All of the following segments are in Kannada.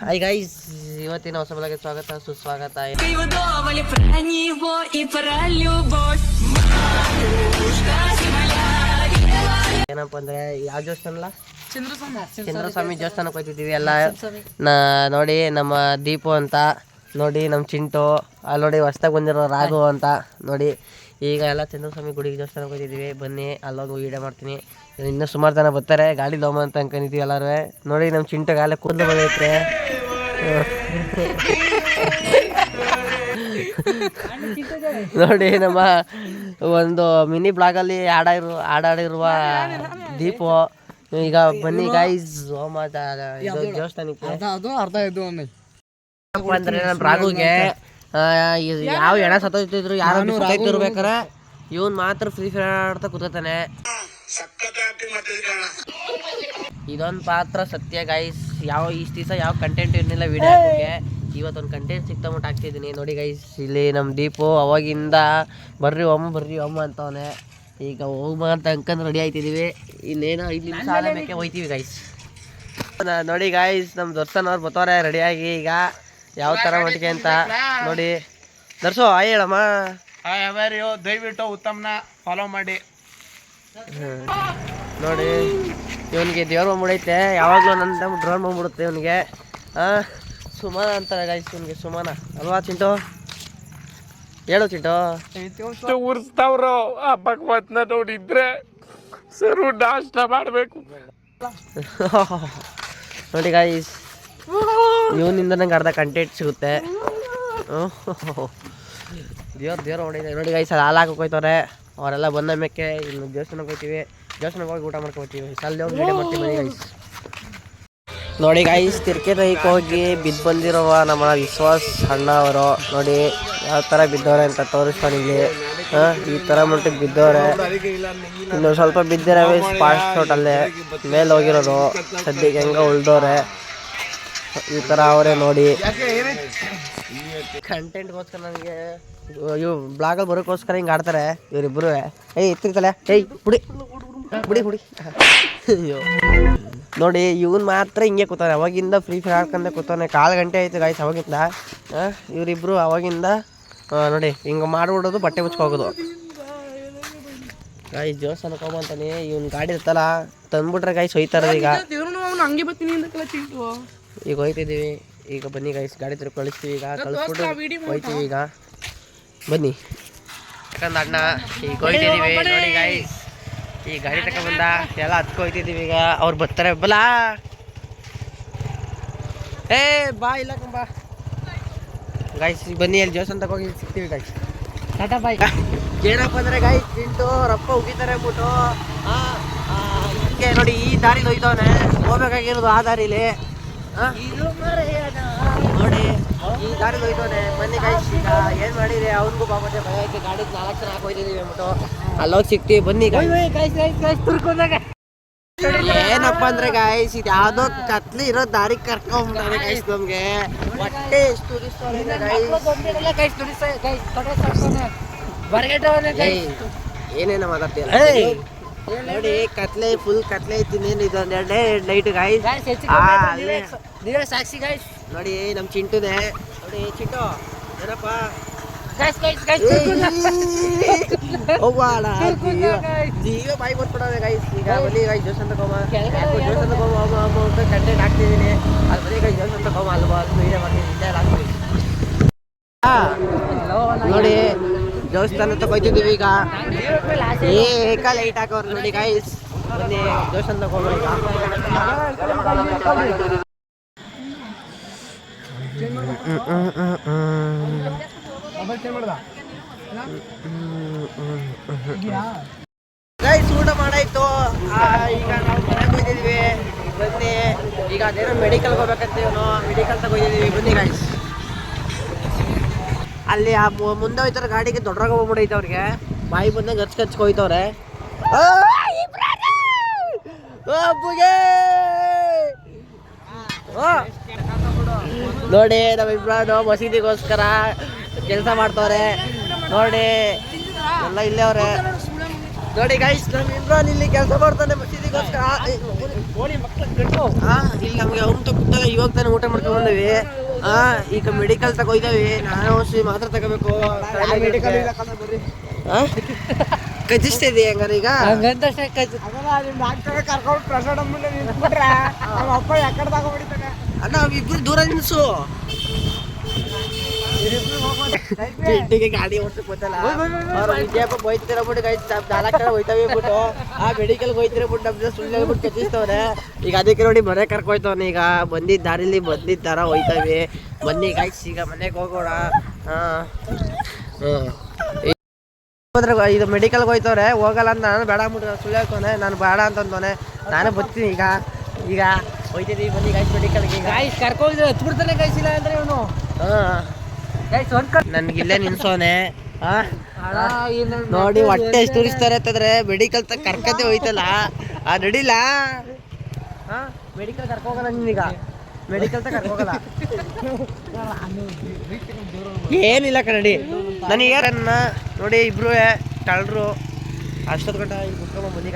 ಹಾಯ್ ಗೈಸ್, ಇವತ್ತಿನ ಹೊಸ ಬ್ಲಾಗ್ಗೆ ಸ್ವಾಗತ ಸುಸ್ವಾಗತ. ಏನಪ್ಪ ಅಂದ್ರೆ ಯಾವ ದೇವಸ್ಥಾನ ಅಲ್ಲ, ಚಂದ್ರಸ್ವಾಮಿ ದೇವಸ್ಥಾನಕ್ಕೆ ಹೋಗ್ತಿದ್ದೀವಿ ಎಲ್ಲ. ನೋಡಿ ನಮ್ಮ ದೀಪು ಅಂತ, ನೋಡಿ ನಮ್ಮ ಚಿಂಟು, ಅಲ್ಲಿ ನೋಡಿ ಹೊಸ್ದಾಗಿ ಬಂದಿರೋ ರಾಘು ಅಂತ. ನೋಡಿ ಈಗ ಎಲ್ಲ ಚಂದ್ರಸ್ವಾಮಿ ಗುಡಿಗೆ ದೇವಸ್ಥಾನಕ್ಕೆ ಹೋಗ್ತಿದ್ದೀವಿ. ಬನ್ನಿ ಅಲ್ಲೋಗಿ ವೀಡಿಯೋ ಮಾಡ್ತೀನಿ. ಇನ್ನೂ ಸುಮಾರು ಜನ ಬರ್ತಾರೆ, ಗಾಡಿ ಲೋಮ ಅಂತ ಅನ್ಕೊಂಡಿದ್ದೀವಿ ಎಲ್ಲರೂ. ನೋಡಿ ನಮ್ಮ ಚಿಂಟುಗಾಲ ಕೂದಲು ಬಂದೈತೆ. ನೋಡಿ ನಮ್ಮ ಒಂದು ಮಿನಿ ಬ್ಲಾಗಲ್ಲಿ ಆಡಾಡಿರುವ ದೀಪು. ಈಗ ಬನ್ನಿ ಗೈಸ್, ಹೋಮ ದೇವಸ್ಥಾನಕ್ಕೆ ಅಂದ್ರೆ ನಮ್ಮ ರಾಘುಗೆ ಯಾವ ಹೆಣ ಸತ್ತೋಯ್ತಿದ್ರು, ಯಾರು ಸತ್ತೋಯ್ತಿರ್ಬೇಕಾರೆ ಇವನ್ ಮಾತ್ರ ಫ್ರೀ ಫೈರ್ ಆಡ್ತಾ ಕೂತಾನೆ. ಇದೊಂದು ಪಾತ್ರ ಸತ್ಯ ಗೈಸ್. ಇಷ್ಟು ದಿವಸ ಯಾವ ಕಂಟೆಂಟ್ ಇರಲಿಲ್ಲ ವಿಡಿಯೋ ಹಾಕೋಕ್ಕೆ. ಇವತ್ತೊಂದು ಕಂಟೆಂಟ್ ಸಿಕ್ತಮಟ್ಟು ಆಗ್ತಿದ್ದೀನಿ. ನೋಡಿ ಗೈಸ್, ಇಲ್ಲಿ ನಮ್ಮ ದೀಪು ಅವಾಗಿಂದ ಬರ್ರಿ ಒಮ್ಮ ಅಂತವನೆ. ಈಗ ಹೋಮ ಅಂತ ಅಂಕಂದು ರೆಡಿ ಆಯ್ತಿದ್ದೀವಿ. ಇನ್ನೇನೋ 5 ನಿಮಿಷ ಆದಮೇಲೆ ಹೋಯ್ತೀವಿ ಗೈಸ್. ನೋಡಿ ಗೈಸ್, ನಮ್ಮ ದರ್ಶನ್ ಅವ್ರು ಬರ್ತಾರೆ ರೆಡಿಯಾಗಿ. ಈಗ ಯಾವ ಥರ ಮಟ್ಟಿಗೆ ಅಂತ ನೋಡಿ. ದರ್ಶೋ ಹಾಯ್ ಹೇಳಮ್ಮ. ದಯವಿಟ್ಟು ಉತ್ತಮನ ಫಾಲೋ ಮಾಡಿ. ನೋಡಿ ಇವನಿಗೆ ದೇವ್ರ ಬಂದ್ಬಿಡೈತೆ, ಯಾವಾಗಲೂ ನನ್ನ ಡ್ರೋನ್ ಬಂದ್ಬಿಡುತ್ತೆ ಇವನಿಗೆ. ಸುಮನ ಅಂತಾರೆ ಗೈಸ್ ಇವನಿಗೆ, ಸುಮನ ಅಲ್ವಾ ಚಿಂಟು? ಹೇಳು ಚಿಂಟು. ಉರ್ಸ್ತಾವ್ರು ಆ ಭಗವತ್ನ ನೋಡಿದ್ರೆ ಸರು ನಾಷ್ಟ ಮಾಡಬೇಕು. ನೋಡಿ ಗೈಸ್, ಇವನಿಂದ ನಂಗೆ ಅರ್ಧ ಕಂಟೆಂಟ್ ಸಿಗುತ್ತೆ. ದೇವ್ರು ಹೊಡಿದೆ. ನೋಡಿ ಗೈಸ್, ಅಲ್ಲಿ ಹಾಲು ಹಾಕೋಕೆ ಹೋಯ್ತವ್ರೆ. ಅವರೆಲ್ಲ ಬಂದ ಮೇಕೆ ಇನ್ನು ದೇವಸ್ಥಾನಕ್ಕೆ ಹೋಗ್ತೀವಿ. ದೇವಸ್ಥಾನಕ್ಕೆ ಹೋಗಿ ಊಟ ಮಾಡ್ಕೊತೀವಿ. ಅಲ್ಲಿ ಹೋಗಿ ವೀಡಿಯೋ ಮಾಡ್ತೀವಿ ಗೈಸ್. ನೋಡಿ ಗೈಸ್, ತಿರ್ಕೆರೈಗೆ ಹೋಗಿ ಬಿದ್ದು ಬಂದಿರುವ ನಮ್ಮ ವಿಶ್ವಾಸ್ ಅಣ್ಣ ಅವರು. ನೋಡಿ ಯಾವ ಥರ ಬಿದ್ದವ್ರೆ ಅಂತ ತೋರಿಸ್ತಾನೆ ಇಲ್ಲಿ. ಈ ಥರ ಮಟ್ಟಿಗೆ ಬಿದ್ದವ್ರೆ. ಇನ್ನು ಸ್ವಲ್ಪ ಬಿದ್ದಿರವೆ ಸ್ಪಾಟ್ ಶಾಟಲ್ಲೇ ಮೇಲೆ ಹೋಗಿರೋದು. ಸದ್ಯಕ್ಕೆ ಹೆಂಗೆ ಉಳ್ದವ್ರೆ ಈ ಥರ ಅವರೇ. ನೋಡಿ ಕಂಟೆಂಟ್ಗೋಸ್ಕರ ನನಗೆ ಇವು ಬ್ಲಾಗಲ್ಲಿ ಬರೋಕ್ಕೋಸ್ಕರ ಹಿಂಗೆ ಆಡ್ತಾರೆ ಇವರಿಬ್ಬರು. ಎತ್ತಿರ್ತಲ್ಲ ಬುಡಿ ಅಯ್ಯೋ. ನೋಡಿ ಇವನು ಮಾತ್ರ ಹಿಂಗೆ ಕೂತಾನೆ, ಅವಾಗಿಂದ ಫ್ರೀ ಫೈರ್ ಆಡ್ಕೊಂಡೆ ಕೂತಾನೆ. 1/4 ಗಂಟೆ ಆಯಿತು ಗಾಯ್ಸ್ ಅವಾಗಿಂದ. ಇವರಿಬ್ಬರು ಅವಾಗಿಂದ ನೋಡಿ ಹಿಂಗೆ ಮಾಡ್ಬಿಡೋದು, ಬಟ್ಟೆ ಮುಚ್ಕೋಗೋದು ಗಾಯ್ಸ್. ದೇವಸ್ಥಾನಕ್ಕೆ ಹೋಗ್ಬಂತಾನೆ. ಇವ್ನ ಗಾಡಿ ಇರ್ತಲ್ಲ ತಂದ್ಬಿಟ್ರೆ ಗಾಯ್ಸ್ ಹೋಯ್ತಾರ. ಈಗ ಹೋಯ್ತಿದ್ದೀವಿ. ಈಗ ಬನ್ನಿ ಗೈಸ್, ಗಾಡಿ ತರ ಕಳಿಸ್ತೀವಿ. ಈಗ ಕಳಿಸ್ಬಿಟ್ಟು ಹೋಯ್ತೀವಿ. ಈಗ ಬನ್ನಿ ಯಾಕಂದ್ರೆ ಅಣ್ಣ ಈಗ ಹೋಯ್ತಿದ್ದೀವಿ. ನೋಡಿ ಗೈಸ್, ಈ ಗಾಡಿ ತಗೊಂಡ್ಬಂದ ಎಲ್ಲ ಹತ್ಕೊಯ್ತಿದ್ದೀವಿ. ಈಗ ಅವ್ರು ಬರ್ತಾರೆ. ಬಲಾ ಬಾ ಇಲ್ಲ ಬಾ ಗೈಸ್, ಬನ್ನಿ ಅಲ್ಲಿ ಜೋಸ್ ಅಂತ ಹೋಗಿ ಸಿಗ್ತೀವಿ ಗೈಸ್. ಟಾಟಾ ಬಾಯ್. ಏನಪ್ಪ ಅಂದ್ರೆ ಗೈಸ್, ಚಿಂಟು ರಪ್ಪ ಉಗಿತಾರೆ ಅಂದ್ಬಿಟ್ಟು ಹಿಂಗೆ ನೋಡಿ ಈ ದಾರಿಲಿ ಹೋಯ್ತವನೆ. ಹೋಗ್ಬೇಕಾಗಿರೋದು ಆ ದಾರಿಲಿ. ನೋಡಿ ಈ ಗಾಡಿ ಹೋಯ್ತವನೆ. ಬನ್ನಿ ಗೈಸ್, ಈಗ ಏನ್ ಮಾಡಿದ್ರೆ ಅವನಿಗೂ ಬಾಬತ್ತೆ ಭಯ ಐತೆ. ಗಾಡಿ 4 ಜನ ಹಾಕೋಯ್ತಿದೀವಿ ಅಂದ್ಬಿಟ್ಟು ಅಲ್ಲೋಗಿ ಸಿಗ್ತೀವಿ. ಬನ್ನಿ ಏನಪ್ಪ ಅಂದ್ರೆ ಗೈಸ್, ಇದು ಯಾವ್ದೋ ಕತ್ಲಿ ಇರೋ ದಾರಿ ಕರ್ಕೊಂಡ್ಬಿಟ್ಟಾರೆ ಗೈಸ್. ನಮ್ಗೆ ಹೊಟ್ಟೆ ಎಷ್ಟು ಏನೇನೋ ಮಾತಾಡ್ತೀರ. ನೋಡಿ ಕತ್ಲೆ, ಫುಲ್ ಕತ್ಲೆ ಐತಿ. ಇನ್ನೇನು ಇದೊಂದು 2 ಲೈಟ್ ಗಾಯ್ಸ್. ಸಾಕ್ಷಿ ಗಾಯ್ಸ್. ನೋಡಿ ನಮ್ಮ ಚಿಂಟುನೇ. ನೋಡಿ ಚಿಂಟು ಏನಪ್ಪ ಜೀವ ಬಾಯಿ ಕೊಟ್ಬಿಡೋದೆ ಗೈಸ್. ಈಗ ಬನ್ನಿ ಗೈಸ್, ದೇವಸ್ಥಾನ ಹೋಮ ಕಂಟೆಂಟ್ ಹಾಕ್ತಿದ್ದೀನಿ. ಅಲ್ಲಿ ಬನ್ನಿ ಗೈಸ್, ದೇವಸ್ಥಾನ ಹೋಮ ಅಲ್ವಾ ವೀಡಿಯೋ ಮಾಡ್ತೀನಿ. ನೋಡಿ ದೇವಸ್ಥಾನ ಹೋಗ್ತಿದ್ದೀವಿ. ಈಗ ಏಕ ಲೈಟ್ ಹಾಕೋರು ನೋಡಿ ಗೈಸ್. ಬನ್ನಿ ದೇವಸ್ಥಾನ ಹೋಗೋಣ. ಗೈಸ್ ಊಟ ಮಾಡಾಯ್ತು. ಈಗ ನಾವು ಮನೆಗೆ ಹೋಗ್ತಿದ್ದೀವಿ. ಬನ್ನಿ ಈಗ ಅದೇನೋ ಮೆಡಿಕಲ್ಗೆ ಹೋಗ್ಬೇಕಂತೀವನು, ಮೆಡಿಕಲ್ ತಗೋತಿದ್ದೀವಿ. ಬನ್ನಿ ಗೈಸ್, ಅಲ್ಲಿ ಆ ಮುಂದೆ ಹೋಯ್ತಾರೆ ಗಾಡಿಗೆ ದೊಡ್ಡರಾಗ ಹೋಗ್ಬಿಡೈತೆ. ಅವ್ರಿಗೆ ಬಾಯಿ ಬಂದಂಗೆ ಹಚ್ಕಚ್ಕ ಹೋಯ್ತವ್ರೆ. ನೋಡಿ ನಮ್ಮ ಇಬ್ರಾನು ಮಸೀದಿಗೋಸ್ಕರ ಕೆಲಸ ಮಾಡ್ತವ್ರೆ. ನೋಡಿ ಎಲ್ಲ ಇಲ್ಲೇ ಅವ್ರೆ. ನೋಡಿ ಗೈಸ್, ನಮ್ಮ ಇಮ್ರಾನ್ ಇಲ್ಲಿ ಕೆಲಸ ಮಾಡ್ತಾನೆ ಮಸೀದಿಗೋಸ್ಕರ. ಇಲ್ಲಿ ನಮ್ಗೆ ಅವ್ನು ತಗೊತ್ತಾಗ ಇವಾಗ ತಾನೇ ಊಟ ಮಾಡ್ಕೊಂಡ್ ಬಂದವಿ. ಈಗ ಮೆಡಿಕಲ್ ತಗೋಯ್ದವಿ. ನಾನು ಮಾತ್ರ ತಗೋಬೇಕು. ಕಜಿಸ್ತಾ ಇದೀಯ ಹಂಗಾರೆ ಈಗ? ಅಣ್ಣ ಇಬ್ರು ದೂರ ನಿಲ್ಸು. ಜಿಡ್ಡಿಗೆ ಗಾಡಿ ಓಡ್ಸಕ್ ಗೊತ್ತಲ್ಲ. ಅವ್ರು ವಿದ್ಯಾಪ ಹೋಯ್ತಿರ ಬಿಟ್ಟು ಗೈಸ್ 4 ಕಡೆ ಹೋಯ್ತಾವೆ ಬಿಟ್ಟು ಆ ಮೆಡಿಕಲ್ ಹೋಯ್ತಿರ ಬಿಟ್ಟು ನಮ್ದು ಸುಳ್ಳು ಹೇಳ್ಬಿಟ್ಟು ಕಚ್ಚಿಸ್ತವ್ರೆ. ಈಗ ಅದಕ್ಕೆ ನೋಡಿ ಮನೆ ಕರ್ಕೊಯ್ತವನೆ. ಈಗ ಬಂದಿದ್ದ ದಾರಿಲಿ ಬಂದಿದ್ದ ದಾರ ಹೋಯ್ತಾವೆ. ಬನ್ನಿ ಗೈಸ್ ಈಗ ಮನೆಗೆ ಹೋಗೋಣ. ಇದು ಮೆಡಿಕಲ್ಗೆ ಹೋಯ್ತವ್ರೆ. ಹೋಗಲ್ಲ ಅಂತ ನಾನು ಬೇಡ ಅಂದ್ಬಿಟ್ಟು ಸುಳ್ಳು ಹೇಳ್ತಾನೆ. ನಾನು ಬೇಡ ಅಂತಂದವನೆ. ನಾನು ಬರ್ತೀನಿ ಈಗ ಹೋಯ್ತಿದ್ದೀವಿ. ಬನ್ನಿ ಗೈಸ್ ಮೆಡಿಕಲ್ಗೆ. ಈಗ ಕರ್ಕೋಗಿದ್ರೆ ಹತ್ಬಿಡ್ತಾನೆ ಕೈಸಿಲ್ಲ ಅಂದ್ರೆ ಇವನು. ನನ್ಗಿಲ್ಲೇ ನಿನ್ಸೋನೆ. ನೋಡಿ ಹೊಟ್ಟೆ ಎಷ್ಟು ತುರಿಸ್ತಾರೆ ಅಂತಂದ್ರೆ ಮೆಡಿಕಲ್ ತಕ್ಕ ಕರ್ಕತೆ ಹೋಯ್ತಲ್ಲ. ನಡಿಲ್ಲ ಮೆಡಿಕಲ್ ಕರ್ಕೋಗಲ್ಲ ನೀನೀಗ. ಮೆಡಿಕಲ್ ತಕ್ಕ ಕರ್ಕೋಗಲ್ಲ ಏನಿಲ್ಲ ಕಣಡಿ. ನನಗೆ ನೋಡಿ ಇಬ್ರು ಕಳ್ರು ಅಷ್ಟೊತ್ತು ಗಂಟ ಈಗ ಕುತ್ಕೊಂಬ ಬನ್ನಿ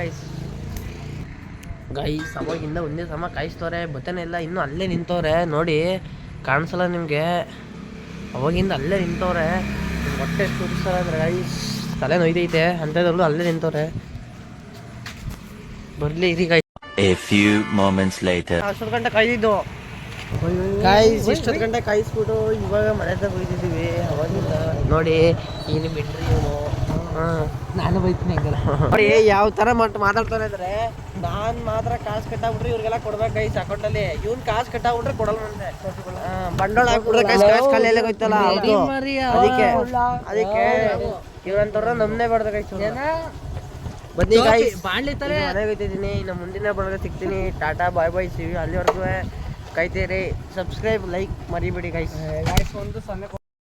ಗೈಸ್ ಅವಾಗಿಂದ ಒಂದೇ ಸಮ ಕಾಯಿಸ್ತವ್ರೆ. ಬತ್ತನೇ ಇಲ್ಲ. ಇನ್ನೂ ಅಲ್ಲೇ ನಿಂತವ್ರೆ ನೋಡಿ. ಕಾಣಿಸಲ್ಲ ನಿಮಗೆ. ಅವಾಗಿಂದ ಅಲ್ಲೇ ನಿಂತವ್ರೆ. ಹೊಟ್ಟೆ ಎಷ್ಟು ತುರಿಸ್ತಾರೆ ಅಂದ್ರೆ ಗೈಸ್ ತಲೆ ನೋಯ್ದೈತೆ ಅಂಥದ್ರಲ್ಲೂ ಅಲ್ಲೇ ನಿಂತವ್ರೆ. ಬರ್ಲಿ ಇರಿ ಗೈಸ್. ಅಷ್ಟೊತ್ತು ಗಂಟೆ ಕಾಯ್ದಿದ್ದು ಗೈಸ್. ಇಷ್ಟೊತ್ತು ಗಂಟೆ ಕಾಯಿಸ್ಬಿಟ್ಟು ಇವಾಗ ಮನೆ ತಗ ಹೋಯ್ತಿದ್ದೀವಿ. ಅವಾಗಿಂದ ನೋಡಿ ಏನು ಬಿಟ್ರಿ ಇವನು. ನಾನು ಬೈತೀನಿ ಹಂಗಲ್ಲ. ನೋಡಿ ಯಾವ ಥರ ಮಾತಾಡ್ತಾನೆ ಅಂದ್ರೆ ನಾನು ಮಾತ್ರ ಕಾಸು ಕಟ್ಟಾಗ್ಬಿಟ್ರೆ ಇವ್ರಿಗೆಲ್ಲ ಕೊಡ್ಬೇಕು ಗೈಸ್ ಅಕೌಂಟಲ್ಲಿ. ಇವ್ನು ಕಾಸು ಕಟ್ಟಾಗ್ಬಿಟ್ರೆ ಕೊಡಲ್ಲ ಅಂತೆ. ಬಂಡವಾಳ ಹಾಕ್ಬಿಟ್ರೆ ಕಾಸು ಖಾಲಿ ಎಲ್ಲ ಹೋಯ್ತಲ್ಲ. ಅದಕ್ಕೆ ಇವಂತವ್ರ ನಮ್ಮನೆ ಬೇಡ್ದ ಗೈಸ್. ಬನ್ನಿ ಗೈಸ್ ಮನೆಗೆ ಹೋಗ್ತಿದ್ದೀನಿ. ಇನ್ನು ಮುಂದಿನ ಬರೋದು ಸಿಗ್ತೀನಿ. ಟಾಟಾ ಬಾಯ್ ಬಾಯ್ ಸಿವಿ. ಅಲ್ಲಿವರೆಗೂ ಕಾಯ್ತೀರಿ. ಸಬ್ಸ್ಕ್ರೈಬ್ ಲೈಕ್ ಮರಿಬೇಡಿ ಗೈಸ್.